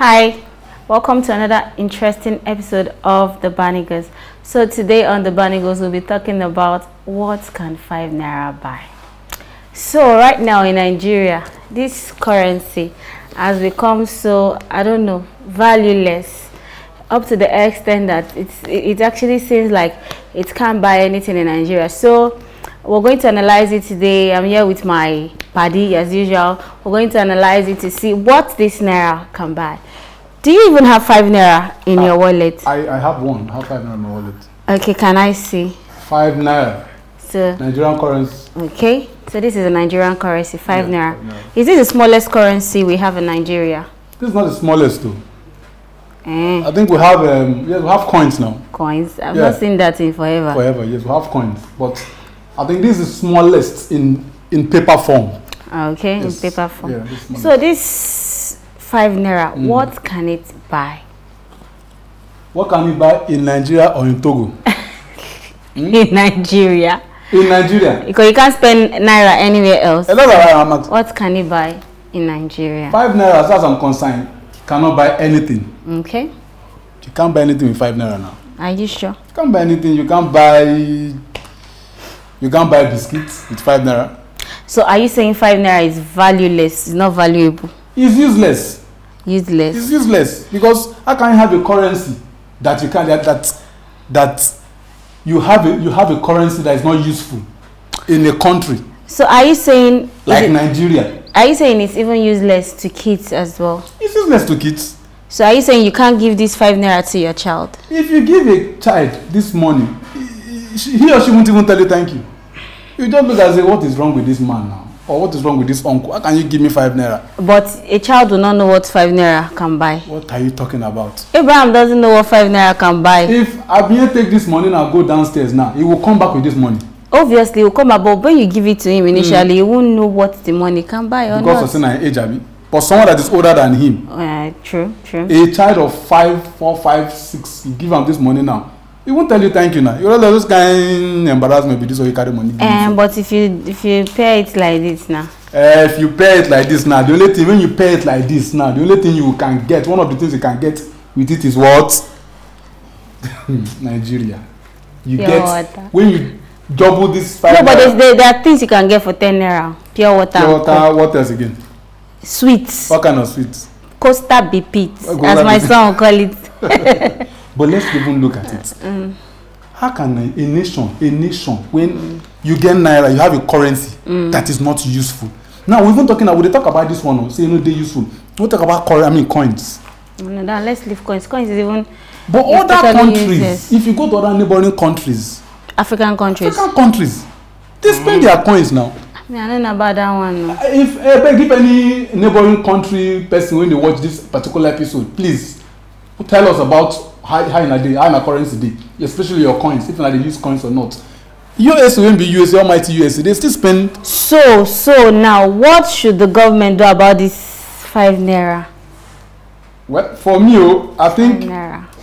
Hi, welcome to another interesting episode of the Banigers. So today on the Banigers we'll be talking about what can 5 naira buy. So right now in Nigeria, this currency has become so, I don't know, valueless, up to the extent that it actually seems like it can't buy anything in Nigeria. So we're going to analyze it today. I'm here with my paddy as usual. We're going to analyze it to see what this naira can buy. Do you even have 5 naira in your wallet? I have one. I have 5 naira in my wallet. Okay, can I see? 5 naira. So Nigerian currency. okay, so this is a Nigerian currency, 5 naira. Is this the smallest currency we have in Nigeria? This is not the smallest though. I think we have yes, we have coins now. Coins? I've not seen that in forever. Forever, yes, we have coins. But I think this is the smallest in paper form. Okay, yes. in paper form. Yeah, so this 5 naira, what can it buy? What can it buy in Nigeria or in Togo? In Nigeria. In Nigeria. Because you can't spend naira anywhere else. What can it buy in Nigeria? 5 naira, as far as I'm concerned, cannot buy anything. Okay. You can't buy anything with 5 naira now. Are you sure? You can't buy anything. You can't buy biscuits with 5 naira. So are you saying 5 naira is valueless? It's not valuable? It's useless. Useless. It's useless because how can you have a currency that you can that you have a currency that is not useful in a country? So are you saying like Nigeria? Are you saying it's even useless to kids as well? It's useless to kids. So are you saying you can't give this 5 naira to your child? If you give a child this money, he or she won't even tell you thank you. You just look and say, what is wrong with this man now? Or what is wrong with this uncle? How can you give me 5 naira? But a child will not know what 5 naira can buy. What are you talking about? Abraham doesn't know what 5 naira can buy. If Abia take this money and go downstairs now, he will come back with this money. Obviously, he will come back, but when you give it to him initially, he won't know what the money can buy or because not. of saying age, but someone that is older than him. True. A child of 5, 4, 5, 6, you give him this money now. He won't tell you thank you now. You know those kind of embarrassment be this way you carry money. But if you pay it like this now. If you pay it like this now, the only thing when you pay it like this now, the only thing you can get, one of the things you can get with it is what? Nigeria. You pure get water. When you double this 5 no, but there are things you can get for 10 naira. Pure water. Pure water. What else again? Sweets. What kind of sweets? Costa Bipit, as my son will call it. But let's even look at it. How can a nation, when you get naira, you have a currency that is not useful? Now we're even talking about, we talk about this one, say no, they're useful. We talk about coins. No, let's leave coins. Coins is even. But other countries, useless. If you go to other neighboring countries, African countries, they spend their coins now. I don't know about that one. No. If any neighboring country person when they watch this particular episode, please tell us about how in a currency day, especially your coins, if they use coins or not. US will be USA, almighty USA, they still spend. So now, what should the government do about this 5 naira? Well, for me, I think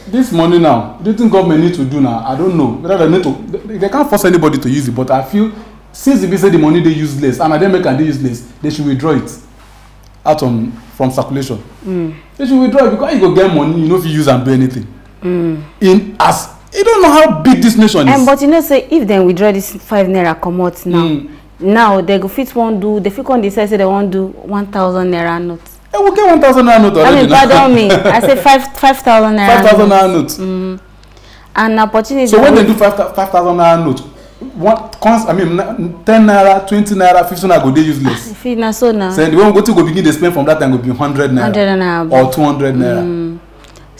this money now, do you think government need to do now? I don't know. Whether they need to, they can't force anybody to use it, but I feel since they say the money they useless and they make and they useless, they should withdraw it out from circulation. They should withdraw it because you go get money, you know if you use and do anything. You don't know how big this nation is. But you know, say if they withdraw this 5 naira come out now they go fit one do. They fit on decide say they want do 1,000 naira notes. They will get 1,000 naira note already. I mean, pardon me. I said 5,000 naira. 5,000 naira note. An opportunity. So when they do 5,000 naira note, 10 naira, 20 naira, 15 naira go dey useless. If na so now. So the one go to go begin to spend from that time go be 100 naira or 200 naira.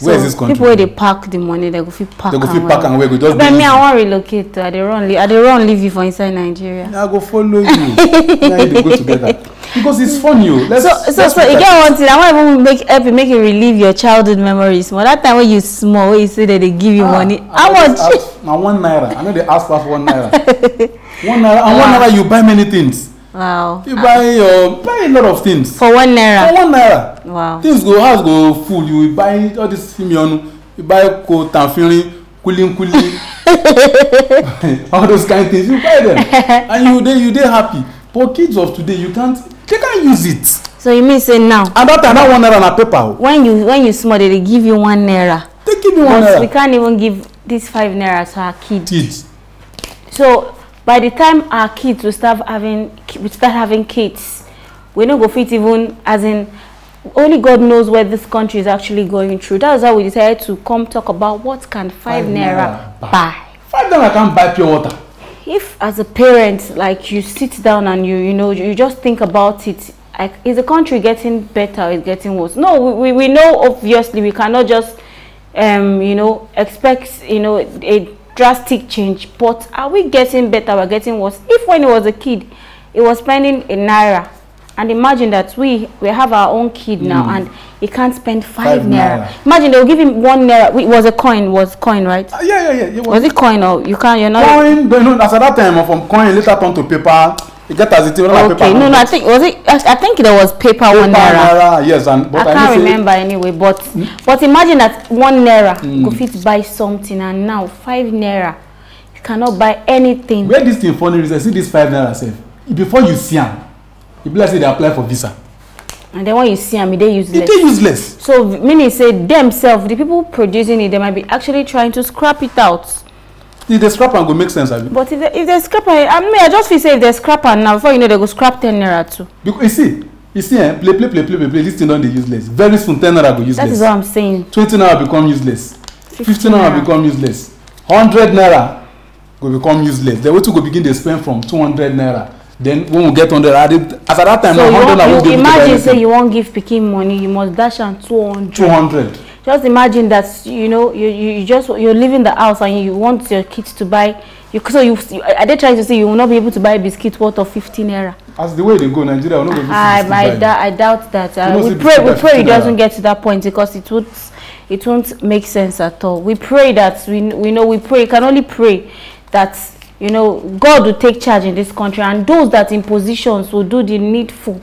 Where is this country? People where they pack the money, they go fit pack. They go fit pack and where go just. But me, I want relocate. I dey run leave you for inside Nigeria. I go follow you. Now you go together because it's fun, you. So you get one thing. I want even help you make you relive your childhood memories. But that time when you small, when you say that they give you money, how much? Now 1 naira. I know they ask for 1 naira. 1 naira and 1 naira you buy many things. Wow. You buy a lot of things. For 1 naira. For 1 naira. Wow. Things house go full. You will buy all this fimion. You buy tanfiri, kulim. All those kind of things. You buy them. And you dey happy. But kids of today, they can't use it. So you mean say now? And that time, that 1 naira na paper. When you small, they give you 1 naira. They give you 1 naira. We can't even give this 5 naira to our kids. So by the time our kids will start having kids, we don't go fit even, as in, only God knows where this country is actually going through. That's why we decided to come talk about what can 5 naira buy. 5 naira can't buy pure water. If as a parent, like, you sit down and you just think about it, like, is the country getting better or is getting worse? No, we know, obviously we cannot just expect a drastic change, but are we getting better or getting worse? If when he was a kid he was spending a naira, and imagine that we have our own kid now and he can't spend 5 naira. Imagine they'll give him 1 naira. It was a coin, right? Yeah. Was it coin or you're not coin? No, as at that time from coin later turned to paper. It got as it okay, paper. No, I think I think there was paper 1 naira. Yes, but I can't remember anyway. But imagine that 1 naira go fit buy something, and now 5 naira you cannot buy anything. Where this thing funny is, I see this 5 naira self. Before you see them, you be like say they apply for visa. And then when you see them, they useless. They useless. So meaning say themselves, the people producing it, they might be actually trying to scrap it out. If they scrap and go make sense, abi? But if they scrap, I just feel say if they scrap and now before you know they go scrap 10 naira too. Because you see, play. This thing don't useless. Very soon 10 naira go useless. That is what I'm saying. 20 naira become useless. 50 naira become useless. 100 naira go become useless. Then we to go begin to spend from 200 naira. Then when we get 100, as at that time, so 100 naira. You imagine say you won't give pikin money, you must dash and 200. 200. Just imagine that you're leaving the house and you want your kids to buy. Are they trying to say you will not be able to buy a biscuit worth of 15 naira? As the way they go, Nigeria will not be able to I doubt that. We pray it doesn't get to that point, because it won't make sense at all. We pray that we can only pray that God will take charge in this country, and those that in positions will do the needful.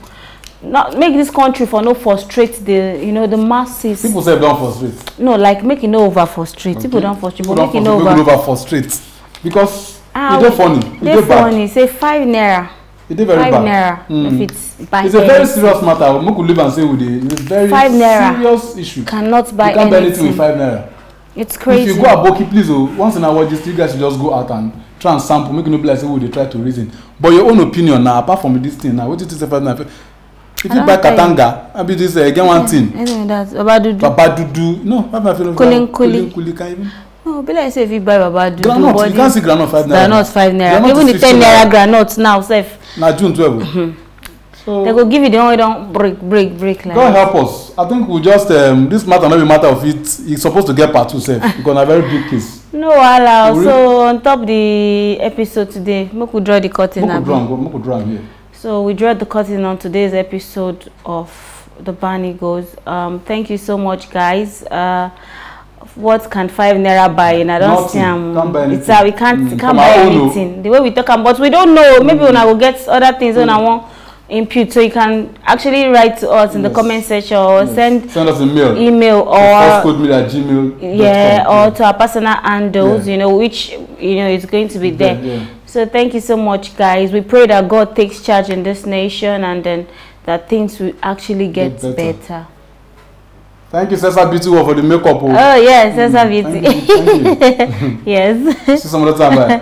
Not make this country for no frustrate the the masses. People say don't frustrate. No, like make it no over frustrate. Okay. People don't frustrate, but make it no over frustrate. Because it's funny. It's funny. Say 5 naira. It's very 5 naira. If it's buy it's a very serious matter. We could live and say with it's a very 5 naira serious issue. Cannot buy anything. You can't buy anything with 5 naira. It's crazy. If you go Aboki, please, once in a while, you guys should just go out and try and sample. Make no be like say they try to reason. But your own opinion now, apart from this thing now, what did you say 5 naira? If you buy Katanga, maybe this again one thing. Babadudu. No, Kuli can't even. No, be like say if you buy Babadudu. Granite, you can't see granite 5 naira. Granite 5 naira. Even the 10 naira granite now, safe. Now June 12. So they go give you the only don't break like. God help us. I think we just this matter not be matter of it. It's supposed to get part 2 safe because a very big case. No, allow. So on top the episode today, we could draw the curtain. We could draw here. So we drew the curtain on today's episode of the Barney Goes. Thank you so much, guys. What can 5 naira buy? And I don't see we can't buy anything. The way we talk about, but we don't know. Maybe when I will get other things when I want impute. So you can actually write to us in the comment section or send us an email or gmail. Or to our personal handles. Which is going to be there. So thank you so much, guys. We pray that God takes charge in this nation, and then that things will actually get better. Thank you, Cesar Beauty, for the makeup. Oh yes, Cesar Beauty. Thank you. Yes. See some other time. Bye.